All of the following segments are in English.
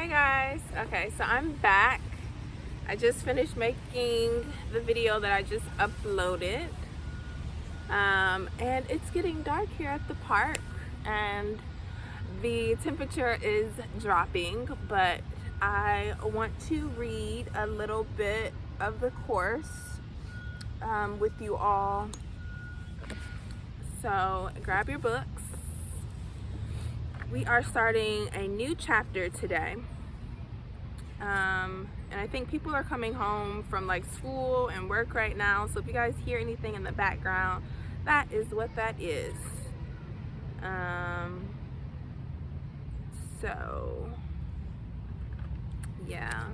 Hi guys. Okay, so I'm back. I just finished making the video that I just uploaded. And it's getting dark here at the park and the temperature is dropping, but I want to read a little bit of the course with you all. So grab your books. We are starting a new chapter today. And I think people are coming home from like school and work right now. So if you guys hear anything in the background, that is what that is. So yeah.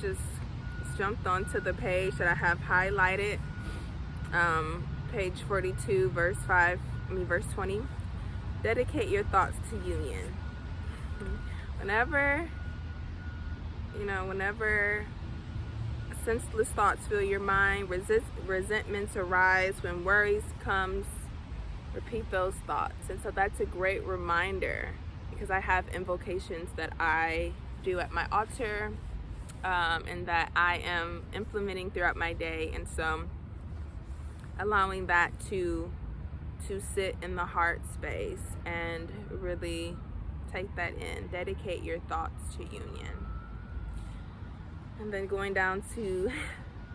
Just jumped onto the page that I have highlighted. Page 42, verse 20. Dedicate your thoughts to union. Whenever senseless thoughts fill your mind, resentments arise, when worries comes, repeat those thoughts. And so that's a great reminder, because I have invocations that I do at my altar, and that I am implementing throughout my day. And so allowing that to sit in the heart space and really take that in. Dedicate your thoughts to union. And then going down to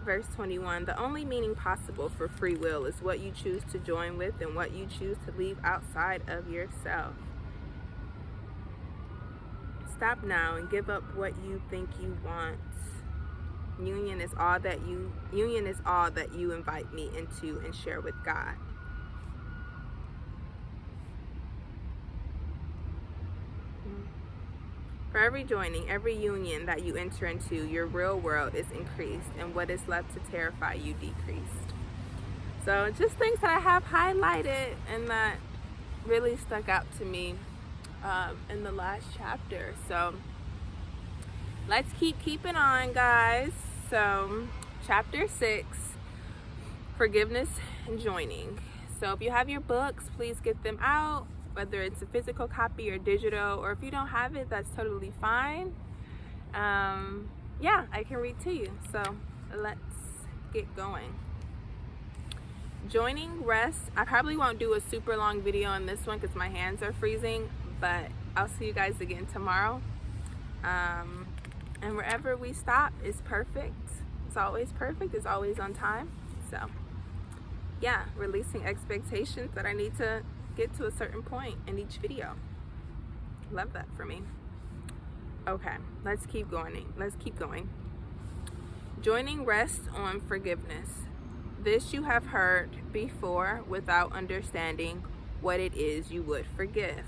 verse 21, the only meaning possible for free will is what you choose to join with and what you choose to leave outside of yourself. Stop now and give up what you think you want. Union is all that you invite me into and share with God. For every joining, every union that you enter into, your real world is increased, and what is left to terrify you decreased. So just things that I have highlighted and that really stuck out to me in the last chapter. So let's keeping on, guys. So chapter 6, forgiveness and joining. So if you have your books, please get them out, whether it's a physical copy or digital, or if you don't have it, that's totally fine. Yeah, I can read to you. So let's get going. Joining rest. I probably won't do a super long video on this one because my hands are freezing, but I'll see you guys again tomorrow. And wherever we stop is perfect. It's always perfect. It's always on time. So yeah, releasing expectations that I need to get to a certain point in each video. Love that for me. Okay, let's keep going. Joining rests on forgiveness. This you have heard before without understanding what it is you would forgive.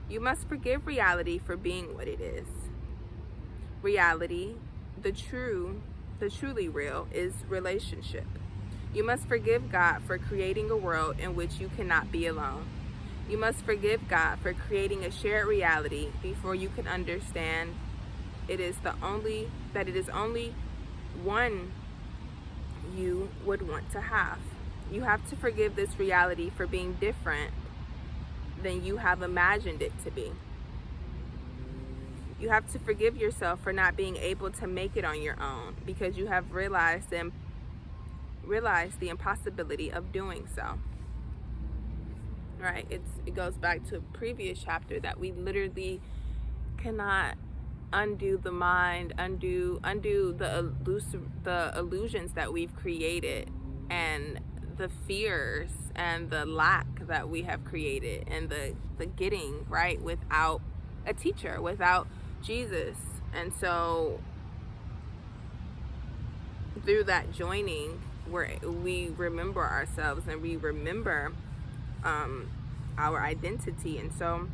You must forgive reality for being what it is. Reality, the truly real, is relationship. You must forgive God for creating a world in which you cannot be alone. You must forgive God for creating a shared reality before you can understand it is only one you would want to have. You have to forgive this reality for being different than you have imagined it to be. You have to forgive yourself for not being able to make it on your own, because you have realized the impossibility of doing so. Right? It goes back to a previous chapter that we literally cannot undo the mind, undo the illusions that we've created, and the fears and the lack that we have created, and the getting right without a teacher, without Jesus. And so through that joining, where we remember ourselves and we remember our identity. And so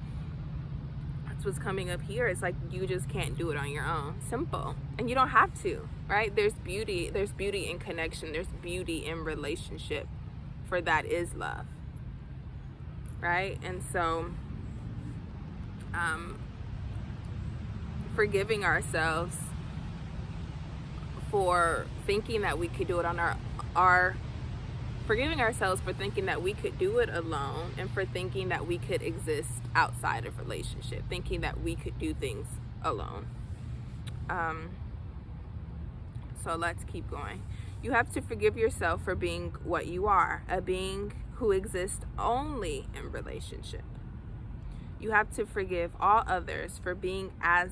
that's what's coming up here. It's like you just can't do it on your own. Simple. And you don't have to, right? There's beauty in connection, there's beauty in relationship, for that is love, right? And so forgiving ourselves for thinking that we could do it on our forgiving ourselves for thinking that we could do it alone, and for thinking that we could exist outside of relationship, thinking that we could do things alone. So let's keep going. You have to forgive yourself for being what you are, a being who exists only in relationship. You have to forgive all others for being as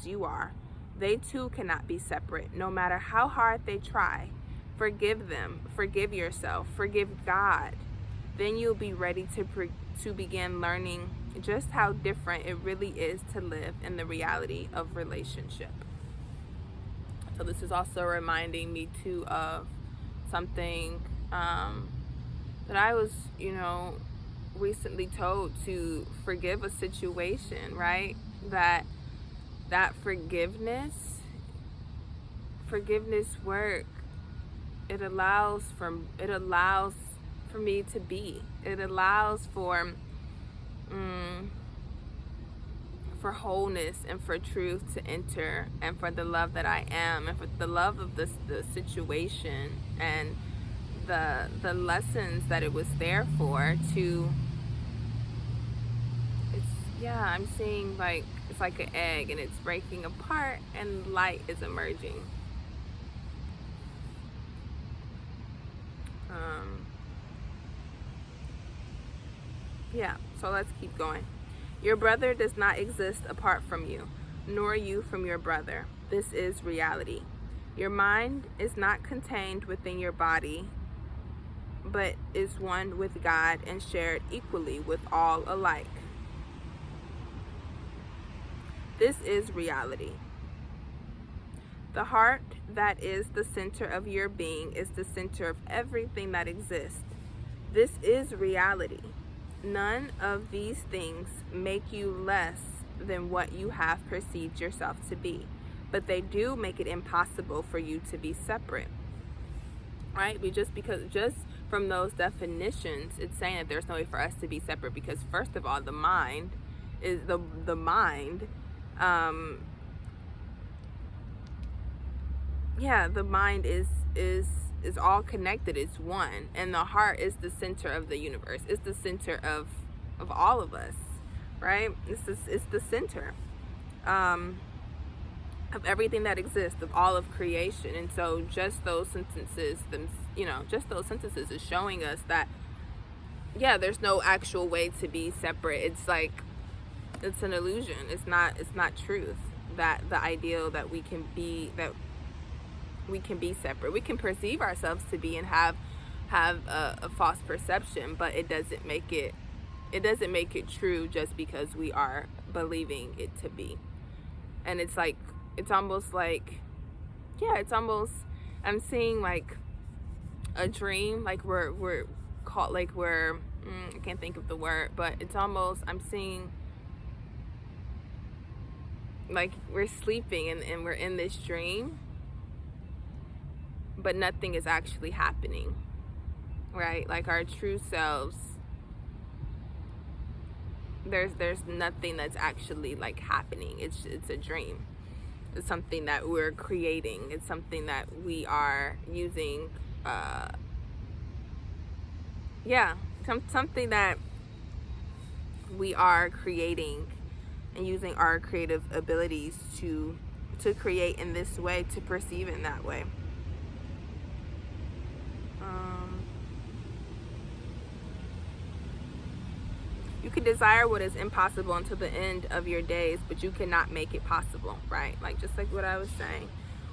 you are. They too cannot be separate, no matter how hard they try. Forgive them, forgive yourself, forgive God. Then you'll be ready to begin learning just how different it really is to live in the reality of relationship. So this is also reminding me too of something that I was, recently told, to forgive a situation, right? That forgiveness work, it allows for me to be. It allows for wholeness and for truth to enter, and for the love that I am, and for the love of the situation, and the lessons that it was there for. I'm seeing like it's like an egg, and it's breaking apart, and light is emerging. So let's keep going. Your brother does not exist apart from you, nor you from your brother. This is reality. Your mind is not contained within your body, but is one with God and shared equally with all alike. This is reality. The heart that is the center of your being is the center of everything that exists. This is reality. None of these things make you less than what you have perceived yourself to be, but they do make it impossible for you to be separate. Right? Just from those definitions, it's saying that there's no way for us to be separate, because first of all, the mind is the mind. The mind is all connected. It's one, and the heart is the center of the universe. It's the center of all of us, right? It's the center of everything that exists, of all of creation. And so just those sentences is showing us that there's no actual way to be separate. It's like it's an illusion. It's not truth. That the ideal that we can be separate. We can perceive ourselves to be and have a false perception, but it doesn't make it true just because we are believing it to be. And it's almost I'm seeing like a dream, like we're caught, like I can't think of the word, but it's almost, I'm seeing like we're sleeping and we're in this dream, but nothing is actually happening, right? Like our true selves, there's nothing that's actually like happening. It's a dream. It's something that we're creating. It's something that we are using. Something that we are creating and using our creative abilities to create in this way, to perceive in that way. You can desire what is impossible until the end of your days, but you cannot make it possible, right? Just like what I was saying.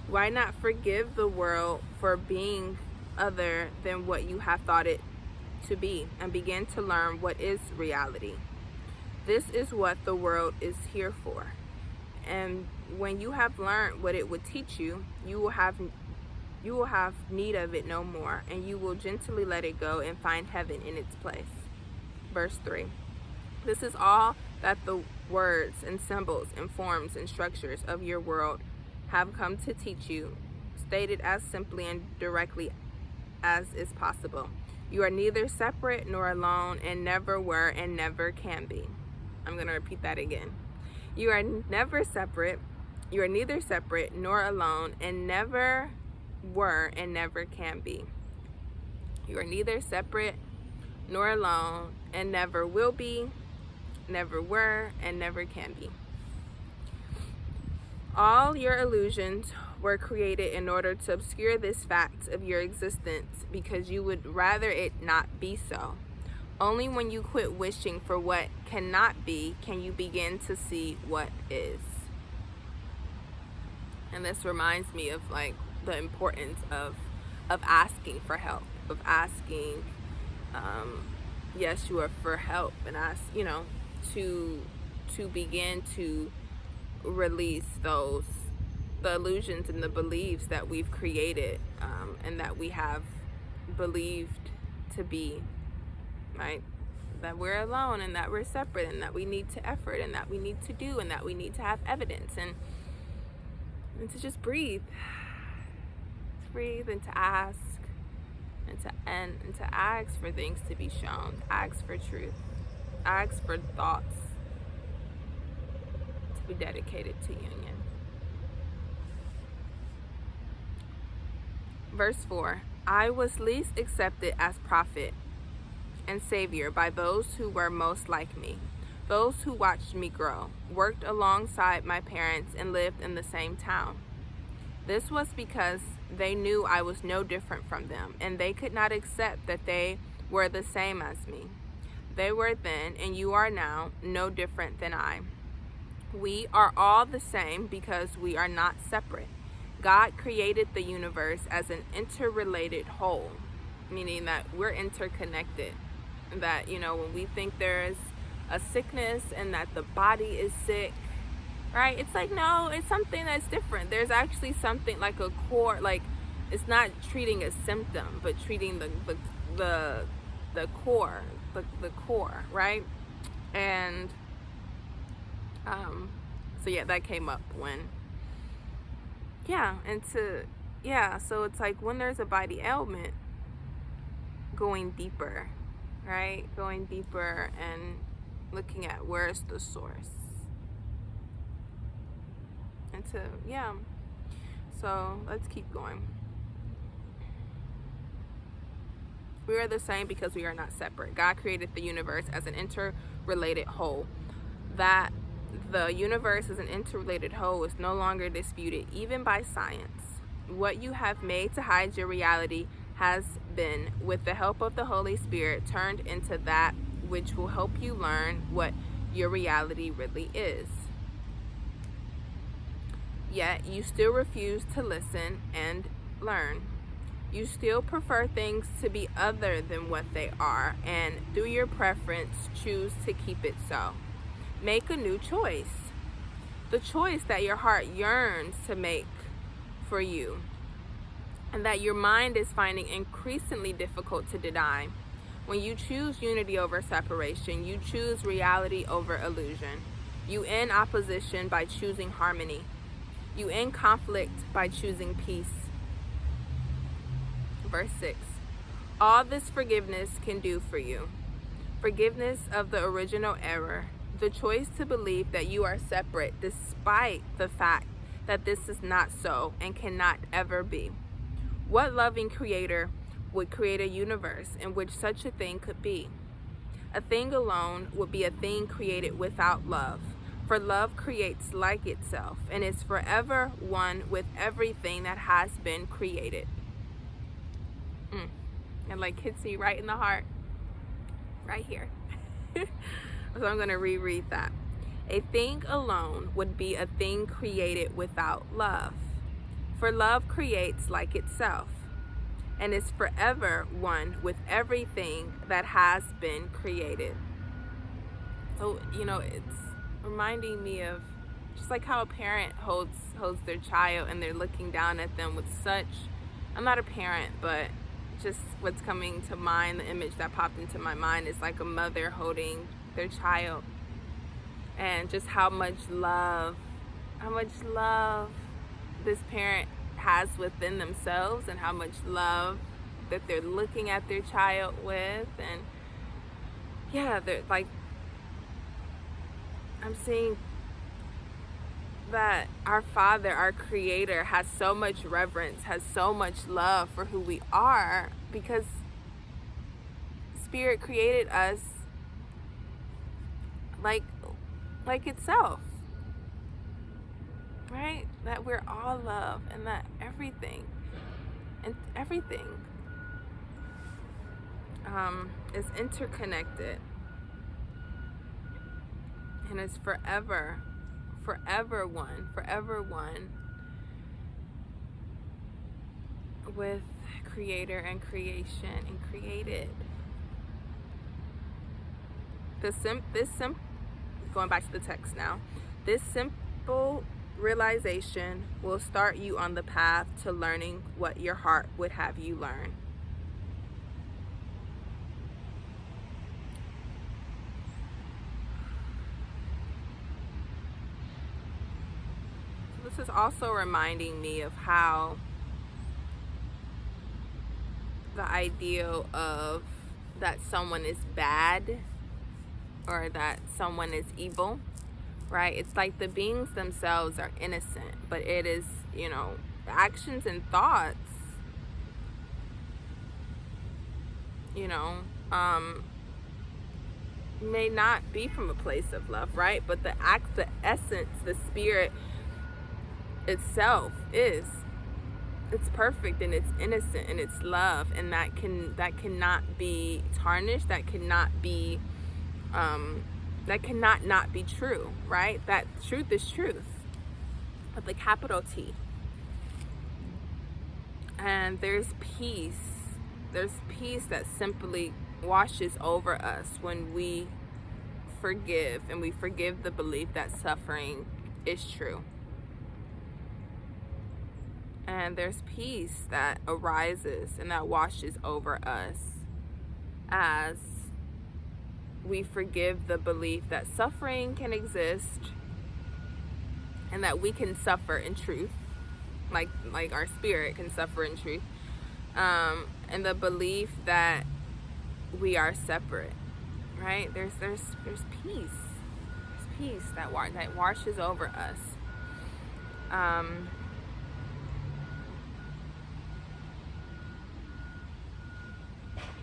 Why not forgive the world for being other than what you have thought it to be, and begin to learn what is reality? This is what the world is here for. And when you have learned what it would teach you, you will have need of it no more, and you will gently let it go and find heaven in its place. Verse 3. This is all that the words and symbols and forms and structures of your world have come to teach you, stated as simply and directly as is possible. You are neither separate nor alone, and never were and never can be. I'm going to repeat that again. You are never separate You are neither separate nor alone, and never were and never can be. You are neither separate nor alone, and never will be, never were, and never can be. All your illusions were created in order to obscure this fact of your existence because you would rather it not be so. Only when you quit wishing for what cannot be can you begin to see what is. And this reminds me of like the importance of asking for help, of asking Yeshua for help, and ask, to begin to release the illusions and the beliefs that we've created, and that we have believed to be, right? That we're alone, and that we're separate, and that we need to effort, and that we need to do, and that we need to have evidence, and to just breathe. To breathe and to ask, and to ask for things to be shown, ask for truth, ask for thoughts to be dedicated to union. Verse 4, I was least accepted as prophet and savior by those who were most like me, those who watched me grow, worked alongside my parents, and lived in the same town. This was because they knew I was no different from them, and they could not accept that they were the same as me. They were then, and you are now, no different than I. We are all the same because we are not separate. God created the universe as an interrelated whole, meaning that we're interconnected. That, when we think there's a sickness and that the body is sick, right? It's like, no, it's something that's different. There's actually something like a core, like it's not treating a symptom, but treating the core, the core, right? And so yeah, that came up when, so it's like when there's a body ailment, going deeper, right? Going deeper and looking at where's the source. And so let's keep going. We are the same because we are not separate. God created the universe as an interrelated whole. That the universe is an interrelated whole is no longer disputed, even by science. What you have made to hide your reality has been, with the help of the Holy Spirit, turned into that which will help you learn what your reality really is. Yet you still refuse to listen and learn. You still prefer things to be other than what they are, and through your preference choose to keep it so. Make a new choice. The choice that your heart yearns to make for you, and that your mind is finding increasingly difficult to deny. When you choose unity over separation, you choose reality over illusion. You end opposition by choosing harmony. You end conflict by choosing peace. Verse 6. All this forgiveness can do for you. Forgiveness of the original error. The choice to believe that you are separate despite the fact that this is not so and cannot ever be. What loving creator would create a universe in which such a thing could be? A thing alone would be a thing created without love. For love creates like itself and is forever one with everything that has been created. And like hits me right in the heart, right here. So I'm going to reread that. A thing alone would be a thing created without love. For love creates like itself and is forever one with everything that has been created. So, it's reminding me of just like how a parent holds their child and they're looking down at them with such, I'm not a parent, but just what's coming to mind, the image that popped into my mind is like a mother holding their child, and just how much love this parent has within themselves, and how much love that they're looking at their child with. And they're like, I'm seeing that our Father, our Creator, has so much reverence, has so much love for who we are, because Spirit created us like itself, right? That we're all love, and that everything is interconnected, and is forever one with Creator and creation and created. Going back to the text now, this simple realization will start you on the path to learning what your heart would have you learn. So this is also reminding me of how the ideal of that someone is bad or that someone is evil, right? It's like the beings themselves are innocent, but it is, actions and thoughts, may not be from a place of love, right? But the essence, the spirit itself it's perfect, and it's innocent, and it's love, and that cannot be tarnished, that cannot not be true, right? That truth is truth with a capital T. And there's peace that simply washes over us when we forgive, and we forgive the belief that suffering is true. And there's peace that arises and that washes over us as we forgive the belief that suffering can exist, and that we can suffer in truth, like our spirit can suffer in truth, and the belief that we are separate, right? There's peace. There's peace that washes over us.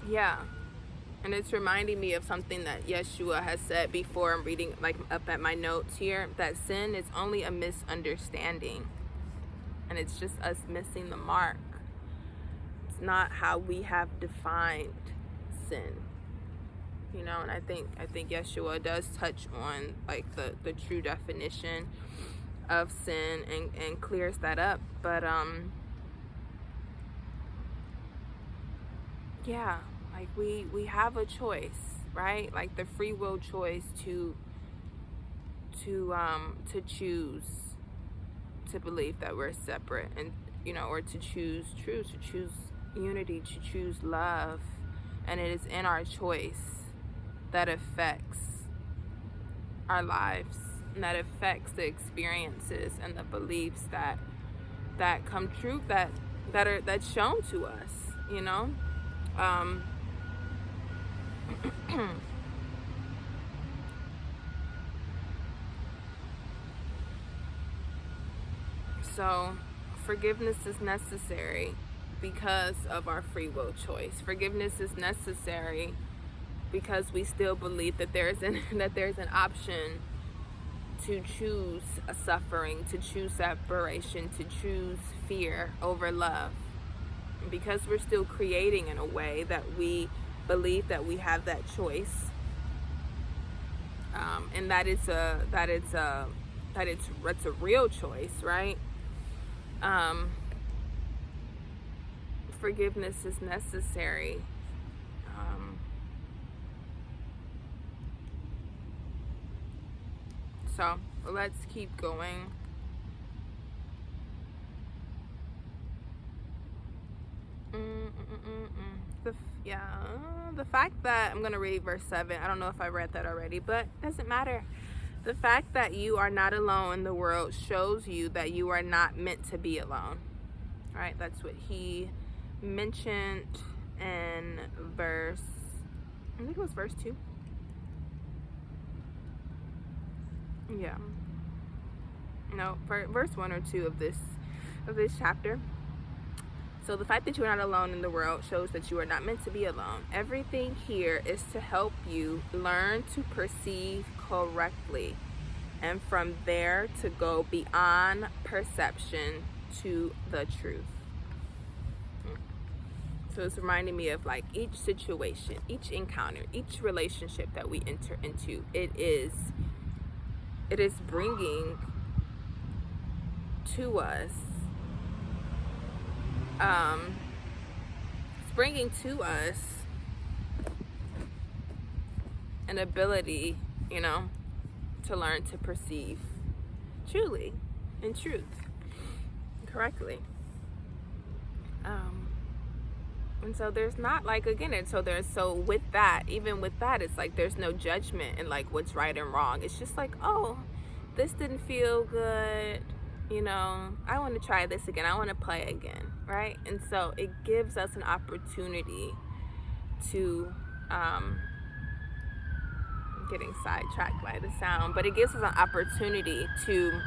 Yeah. And it's reminding me of something that Yeshua has said before. I'm reading up at my notes here, that sin is only a misunderstanding, and it's just us missing the mark. It's not how we have defined sin, and I think Yeshua does touch on the true definition of sin and clears that up. But yeah. We have a choice, right? Like the free will choice to choose to believe that we're separate, and or to choose truth, to choose unity, to choose love. And it is in our choice that affects our lives, and that affects the experiences and the beliefs that come true, that's shown to us, So forgiveness is necessary because of our free will choice. Forgiveness is necessary because we still believe that there's an option to choose a suffering, to choose separation, to choose fear over love. Because we're still creating in a way that we believe that we have that choice, and that's a real choice, right? Forgiveness is necessary. So let's keep going. The fact that I'm going to read verse 7, I don't know if I read that already, but it doesn't matter. The fact that you are not alone in the world shows you that you are not meant to be alone. All right, that's what he mentioned in verse, I think it was verse 2. Yeah. No, for verse 1 or 2 of this chapter. So the fact that you are not alone in the world shows that you are not meant to be alone. Everything here is to help you learn to perceive correctly, and from there to go beyond perception to the truth. So it's reminding me of like each situation, each encounter, each relationship that we enter into. It is bringing to us, an ability, to learn to perceive truly, in truth, correctly. And so there's not like, again, with that, even with that, it's like there's no judgment in like what's right and wrong. It's just like, oh, this didn't feel good, I want to try this again, I want to play again, right? And so it gives us an opportunity to I'm getting sidetracked by the sound, but it gives us an opportunity to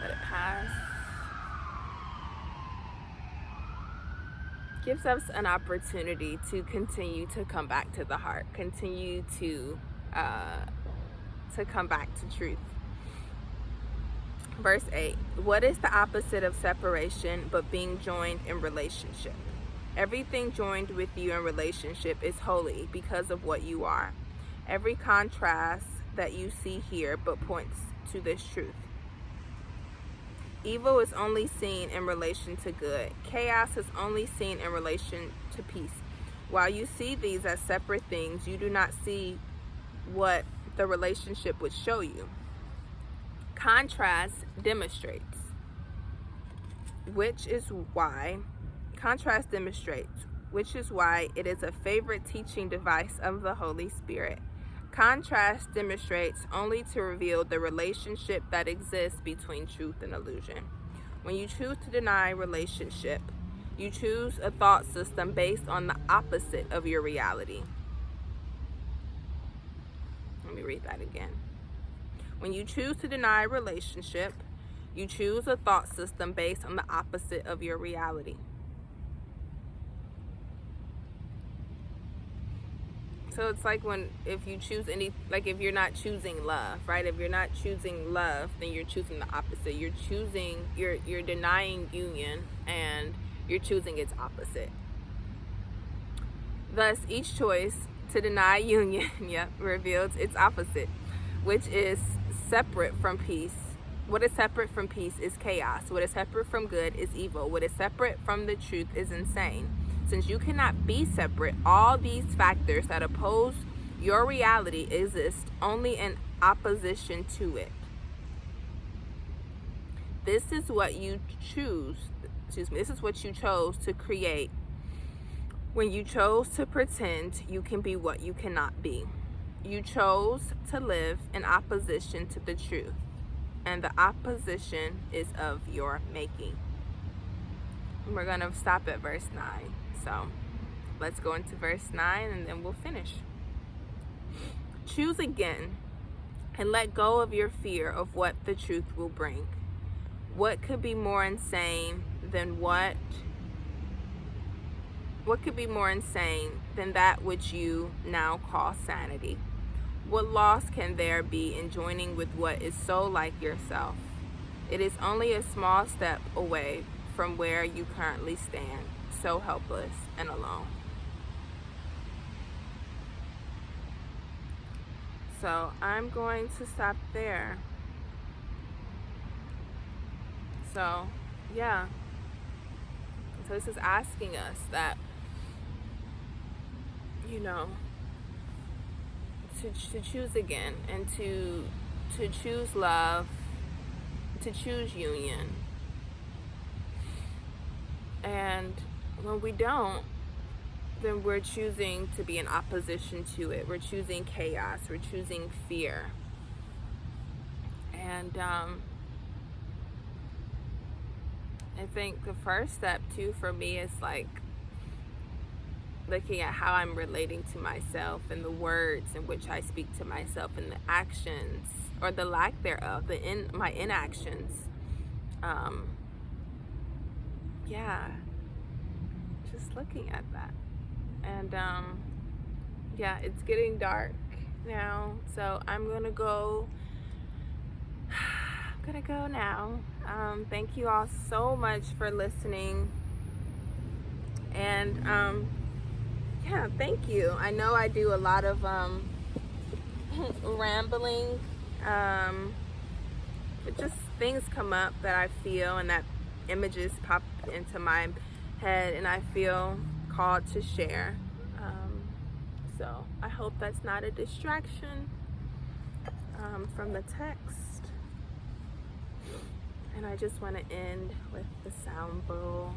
let it pass. Gives us an opportunity to continue to come back to the heart, continue to come back to truth. Verse 8, what is the opposite of separation but being joined in relationship? Everything joined with you in relationship is holy because of what you are. Every contrast that you see here but points to this truth. Evil is only seen in relation to good. Chaos is only seen in relation to peace. While you see these as separate things, you do not see what the relationship would show you. Contrast demonstrates, which is why it is a favorite teaching device of the Holy Spirit. Contrast demonstrates only to reveal the relationship that exists between truth and illusion. When you choose to deny relationship, you choose a thought system based on the opposite of your reality. Let me read that again. When you choose to deny relationship, you choose a thought system based on the opposite of your reality. So it's like if you choose if you're not choosing love, right? If you're not choosing love, then you're choosing the opposite. You're denying union and you're choosing its opposite. Thus, each choice to deny union, reveals its opposite, which is separate from peace. What is separate from peace is chaos. What is separate from good is evil. What is separate from the truth is insane. Since you cannot be separate, all these factors that oppose your reality exist only in opposition to it. This is what you chose to create when you chose to pretend you can be what you cannot be. You chose to live in opposition to the truth, and the opposition is of your making. And we're going to stop at verse 9. So let's go into verse 9 and then we'll finish. Choose again and let go of your fear of what the truth will bring. What could be more insane than that which you now call sanity? What loss can there be in joining with what is so like yourself? It is only a small step away from where you currently stand, so helpless and alone. So I'm going to stop there. So yeah, so this is asking us that, to choose again and to choose love, to choose union. And when we don't, then we're choosing to be in opposition to it. We're choosing chaos. We're choosing fear. And I think the first step too for me is looking at how I'm relating to myself and the words in which I speak to myself and the actions or the lack thereof, my inactions. Yeah, just looking at that. And yeah, it's getting dark now, so I'm gonna go now. Thank you all so much for listening. And yeah, thank you. I know I do a lot of rambling, but just things come up that I feel and that images pop into my head and I feel called to share. So I hope that's not a distraction from the text. And I just want to end with the sound bowl.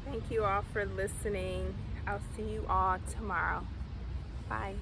Thank you all for listening. I'll see you all tomorrow. Bye.